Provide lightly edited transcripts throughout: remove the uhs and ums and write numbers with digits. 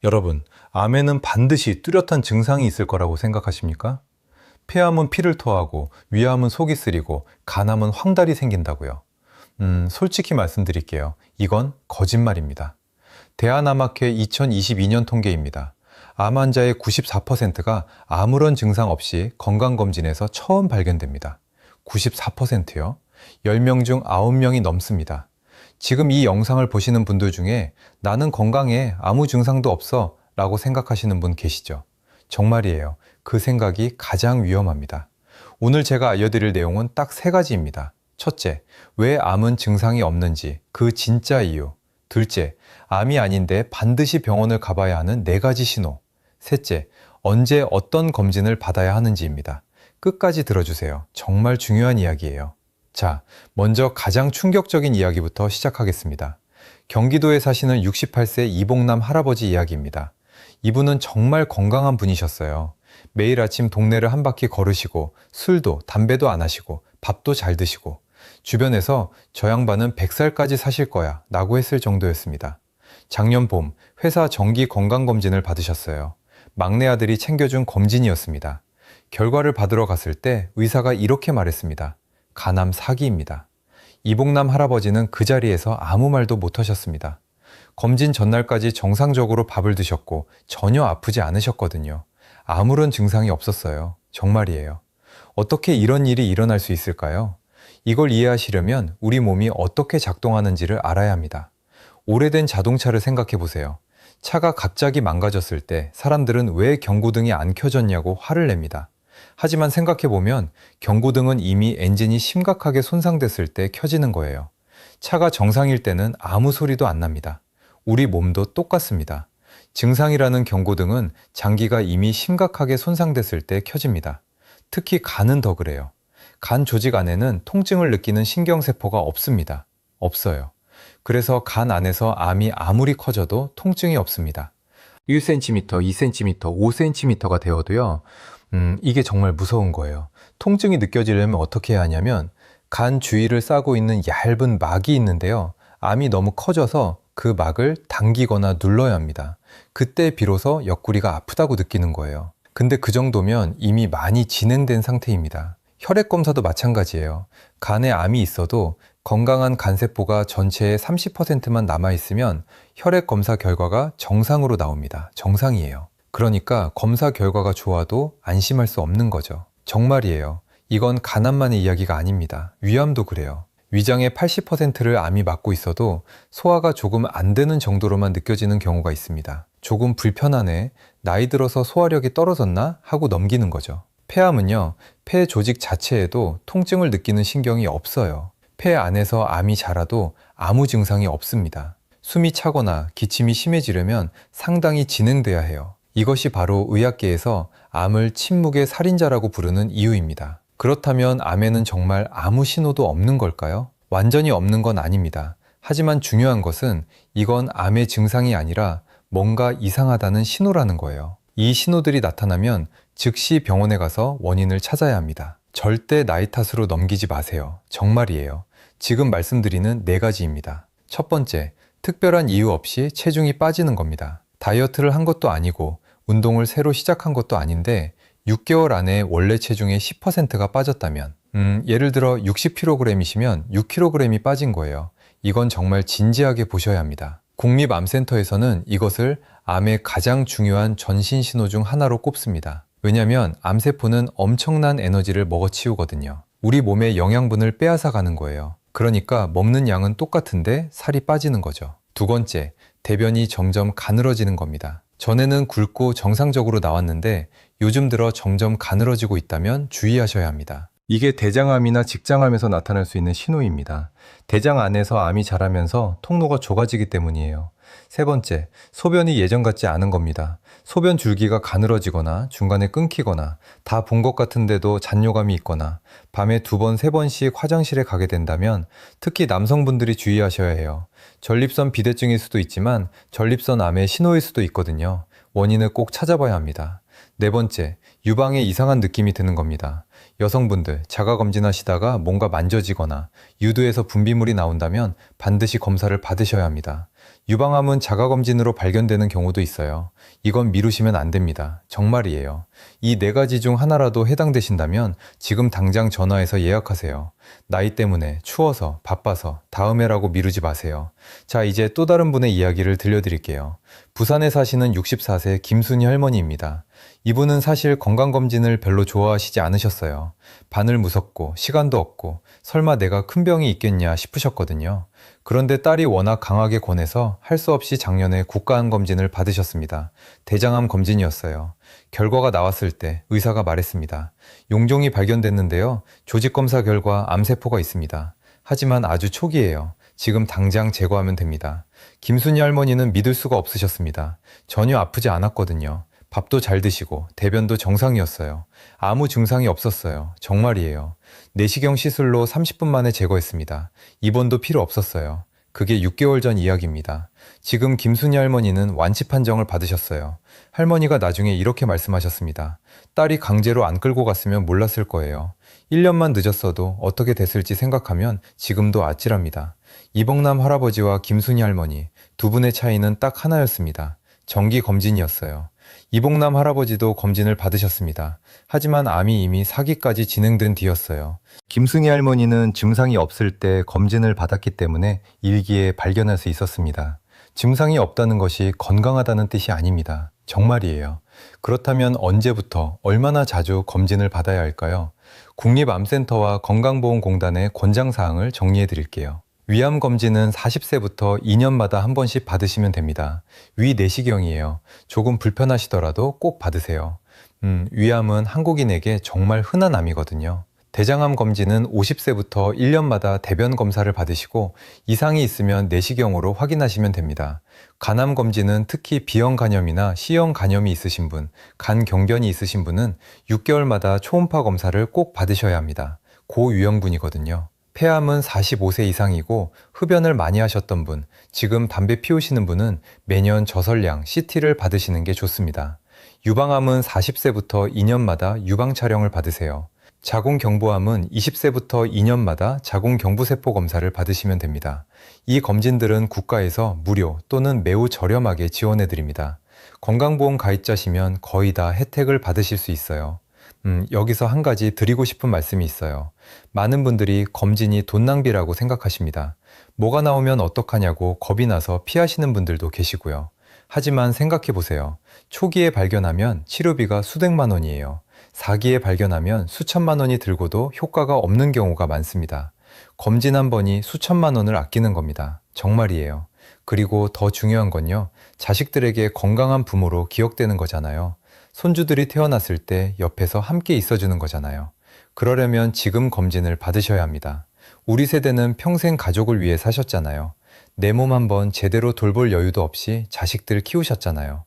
여러분, 암에는 반드시 뚜렷한 증상이 있을 거라고 생각하십니까? 폐암은 피를 토하고, 위암은 속이 쓰리고, 간암은 황달이 생긴다고요. 솔직히 말씀드릴게요. 이건 거짓말입니다. 대한암학회 2022년 통계입니다. 암 환자의 94%가 아무런 증상 없이 건강검진에서 처음 발견됩니다. 94%요? 10명 중 9명이 넘습니다. 지금 이 영상을 보시는 분들 중에 나는 건강해, 아무 증상도 없어 라고 생각하시는 분 계시죠? 정말이에요. 그 생각이 가장 위험합니다. 오늘 제가 알려드릴 내용은 딱 3가지입니다. 첫째, 왜 암은 증상이 없는지, 그 진짜 이유. 둘째, 암이 아닌데 반드시 병원을 가봐야 하는 4가지 신호. 셋째, 언제 어떤 검진을 받아야 하는지입니다. 끝까지 들어주세요. 정말 중요한 이야기예요. 자, 먼저 가장 충격적인 이야기부터 시작하겠습니다. 경기도에 사시는 68세 이봉남 할아버지 이야기입니다. 이분은 정말 건강한 분이셨어요. 매일 아침 동네를 한 바퀴 걸으시고 술도 담배도 안 하시고 밥도 잘 드시고 주변에서 저 양반은 100살까지 사실 거야 라고 했을 정도였습니다. 작년 봄 회사 정기 건강검진을 받으셨어요. 막내 아들이 챙겨준 검진이었습니다. 결과를 받으러 갔을 때 의사가 이렇게 말했습니다. 간암 4기입니다. 이봉남 할아버지는 그 자리에서 아무 말도 못 하셨습니다. 검진 전날까지 정상적으로 밥을 드셨고 전혀 아프지 않으셨거든요. 아무런 증상이 없었어요. 정말이에요. 어떻게 이런 일이 일어날 수 있을까요? 이걸 이해하시려면 우리 몸이 어떻게 작동하는지를 알아야 합니다. 오래된 자동차를 생각해 보세요. 차가 갑자기 망가졌을 때 사람들은 왜 경고등이 안 켜졌냐고 화를 냅니다. 하지만 생각해보면 경고등은 이미 엔진이 심각하게 손상됐을 때 켜지는 거예요. 차가 정상일 때는 아무 소리도 안 납니다. 우리 몸도 똑같습니다. 증상이라는 경고등은 장기가 이미 심각하게 손상됐을 때 켜집니다. 특히 간은 더 그래요. 간 조직 안에는 통증을 느끼는 신경세포가 없습니다. 없어요. 그래서 간 안에서 암이 아무리 커져도 통증이 없습니다. 1cm, 2cm, 5cm가 되어도요. 이게 정말 무서운 거예요. 통증이 느껴지려면 어떻게 해야 하냐면 간 주위를 싸고 있는 얇은 막이 있는데요. 암이 너무 커져서 그 막을 당기거나 눌러야 합니다. 그때 비로소 옆구리가 아프다고 느끼는 거예요. 근데 그 정도면 이미 많이 진행된 상태입니다. 혈액 검사도 마찬가지예요. 간에 암이 있어도 건강한 간세포가 전체의 30%만 남아있으면 혈액 검사 결과가 정상으로 나옵니다. 정상이에요. 그러니까 검사 결과가 좋아도 안심할 수 없는 거죠. 정말이에요. 이건 간암만의 이야기가 아닙니다. 위암도 그래요. 위장의 80%를 암이 맡고 있어도 소화가 조금 안 되는 정도로만 느껴지는 경우가 있습니다. 조금 불편하네, 나이 들어서 소화력이 떨어졌나 하고 넘기는 거죠. 폐암은요, 폐 조직 자체에도 통증을 느끼는 신경이 없어요. 폐 안에서 암이 자라도 아무 증상이 없습니다. 숨이 차거나 기침이 심해지려면 상당히 진행돼야 해요. 이것이 바로 의학계에서 암을 침묵의 살인자라고 부르는 이유입니다. 그렇다면 암에는 정말 아무 신호도 없는 걸까요? 완전히 없는 건 아닙니다. 하지만 중요한 것은 이건 암의 증상이 아니라 뭔가 이상하다는 신호라는 거예요. 이 신호들이 나타나면 즉시 병원에 가서 원인을 찾아야 합니다. 절대 나이 탓으로 넘기지 마세요. 정말이에요. 지금 말씀드리는 4가지입니다. 첫 번째, 특별한 이유 없이 체중이 빠지는 겁니다. 다이어트를 한 것도 아니고 운동을 새로 시작한 것도 아닌데 6개월 안에 원래 체중의 10%가 빠졌다면 예를 들어 60kg이시면 6kg이 빠진 거예요. 이건 정말 진지하게 보셔야 합니다. 국립암센터에서는 이것을 암의 가장 중요한 전신 신호 중 하나로 꼽습니다. 왜냐하면 암세포는 엄청난 에너지를 먹어치우거든요. 우리 몸의 영양분을 빼앗아 가는 거예요. 그러니까 먹는 양은 똑같은데 살이 빠지는 거죠. 두 번째, 대변이 점점 가늘어지는 겁니다. 전에는 굵고 정상적으로 나왔는데 요즘 들어 점점 가늘어지고 있다면 주의하셔야 합니다. 이게 대장암이나 직장암에서 나타날 수 있는 신호입니다. 대장 안에서 암이 자라면서 통로가 좁아지기 때문이에요. 세 번째, 소변이 예전 같지 않은 겁니다. 소변 줄기가 가늘어지거나 중간에 끊기거나 다 본 것 같은데도 잔뇨감이 있거나 밤에 2번, 3번씩 화장실에 가게 된다면 특히 남성분들이 주의하셔야 해요. 전립선 비대증일 수도 있지만 전립선 암의 신호일 수도 있거든요. 원인을 꼭 찾아봐야 합니다. 네 번째, 유방에 이상한 느낌이 드는 겁니다. 여성분들 자가검진 하시다가 뭔가 만져지거나 유두에서 분비물이 나온다면 반드시 검사를 받으셔야 합니다. 유방암은 자가검진으로 발견되는 경우도 있어요. 이건 미루시면 안 됩니다. 정말이에요. 이 네 가지 중 하나라도 해당되신다면 지금 당장 전화해서 예약하세요. 나이 때문에, 추워서, 바빠서, 다음에라고 미루지 마세요. 자, 이제 또 다른 분의 이야기를 들려드릴게요. 부산에 사시는 64세 김순희 할머니입니다. 이분은 사실 건강검진을 별로 좋아하시지 않으셨어요. 바늘 무섭고 시간도 없고 설마 내가 큰 병이 있겠냐 싶으셨거든요. 그런데 딸이 워낙 강하게 권해서 할 수 없이 작년에 국가암 검진을 받으셨습니다. 대장암 검진이었어요. 결과가 나왔을 때 의사가 말했습니다. 용종이 발견됐는데요. 조직검사 결과 암세포가 있습니다. 하지만 아주 초기예요. 지금 당장 제거하면 됩니다. 김순희 할머니는 믿을 수가 없으셨습니다. 전혀 아프지 않았거든요. 밥도 잘 드시고 대변도 정상이었어요. 아무 증상이 없었어요. 정말이에요. 내시경 시술로 30분 만에 제거했습니다. 입원도 필요 없었어요. 그게 6개월 전 이야기입니다. 지금 김순희 할머니는 완치 판정을 받으셨어요. 할머니가 나중에 이렇게 말씀하셨습니다. 딸이 강제로 안 끌고 갔으면 몰랐을 거예요. 1년만 늦었어도 어떻게 됐을지 생각하면 지금도 아찔합니다. 이봉남 할아버지와 김순희 할머니 두 분의 차이는 딱 하나였습니다. 정기 검진이었어요. 이봉남 할아버지도 검진을 받으셨습니다. 하지만 암이 이미 4기까지 진행된 뒤였어요. 김순희 할머니는 증상이 없을 때 검진을 받았기 때문에 1기에 발견할 수 있었습니다. 증상이 없다는 것이 건강하다는 뜻이 아닙니다. 정말이에요. 그렇다면 언제부터 얼마나 자주 검진을 받아야 할까요? 국립암센터와 건강보험공단의 권장사항을 정리해 드릴게요. 위암 검진은 40세부터 2년마다 한 번씩 받으시면 됩니다. 위 내시경이에요. 조금 불편하시더라도 꼭 받으세요. 위암은 한국인에게 정말 흔한 암이거든요. 대장암 검진은 50세부터 1년마다 대변 검사를 받으시고 이상이 있으면 내시경으로 확인하시면 됩니다. 간암 검진은 특히 B형 간염이나 C형 간염이 있으신 분, 간 경변이 있으신 분은 6개월마다 초음파 검사를 꼭 받으셔야 합니다. 고유형군이거든요. 폐암은 45세 이상이고 흡연을 많이 하셨던 분, 지금 담배 피우시는 분은 매년 저설량 CT를 받으시는 게 좋습니다. 유방암은 40세부터 2년마다 유방 촬영을 받으세요. 자궁경부암은 20세부터 2년마다 자궁경부세포 검사를 받으시면 됩니다. 이 검진들은 국가에서 무료 또는 매우 저렴하게 지원해 드립니다. 건강보험 가입자시면 거의 다 혜택을 받으실 수 있어요. 여기서 한 가지 드리고 싶은 말씀이 있어요. 많은 분들이 검진이 돈 낭비라고 생각하십니다. 뭐가 나오면 어떡하냐고 겁이 나서 피하시는 분들도 계시고요. 하지만 생각해 보세요. 초기에 발견하면 치료비가 수백만 원이에요. 4기에 발견하면 수천만 원이 들고도 효과가 없는 경우가 많습니다. 검진 한 번이 수천만 원을 아끼는 겁니다. 정말이에요. 그리고 더 중요한 건요. 자식들에게 건강한 부모로 기억되는 거잖아요. 손주들이 태어났을 때 옆에서 함께 있어주는 거잖아요. 그러려면 지금 검진을 받으셔야 합니다. 우리 세대는 평생 가족을 위해 사셨잖아요. 내 몸 한번 제대로 돌볼 여유도 없이 자식들 키우셨잖아요.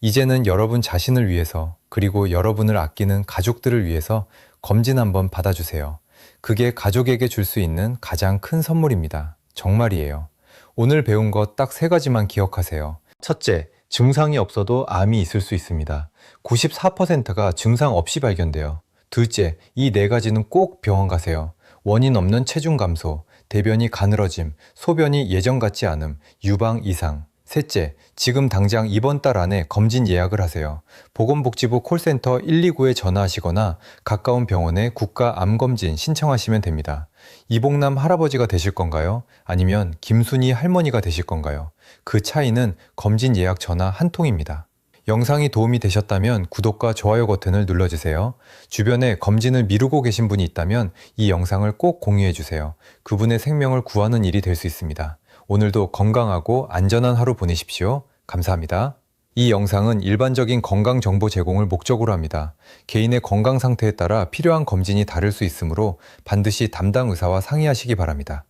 이제는 여러분 자신을 위해서 그리고 여러분을 아끼는 가족들을 위해서 검진 한번 받아주세요. 그게 가족에게 줄 수 있는 가장 큰 선물입니다. 정말이에요. 오늘 배운 것 딱 3가지만 기억하세요. 첫째, 증상이 없어도 암이 있을 수 있습니다. 94%가 증상 없이 발견돼요. 둘째, 이 4가지는 꼭 병원 가세요. 원인 없는 체중 감소, 대변이 가늘어짐, 소변이 예전 같지 않음, 유방 이상. 셋째, 지금 당장 이번 달 안에 검진 예약을 하세요. 보건복지부 콜센터 129에 전화하시거나 가까운 병원에 국가암검진 신청하시면 됩니다. 이봉남 할아버지가 되실 건가요? 아니면 김순희 할머니가 되실 건가요? 그 차이는 검진 예약 전화 한 통입니다. 영상이 도움이 되셨다면 구독과 좋아요 버튼을 눌러주세요. 주변에 검진을 미루고 계신 분이 있다면 이 영상을 꼭 공유해주세요. 그분의 생명을 구하는 일이 될 수 있습니다. 오늘도 건강하고 안전한 하루 보내십시오. 감사합니다. 이 영상은 일반적인 건강 정보 제공을 목적으로 합니다. 개인의 건강 상태에 따라 필요한 검진이 다를 수 있으므로 반드시 담당 의사와 상의하시기 바랍니다.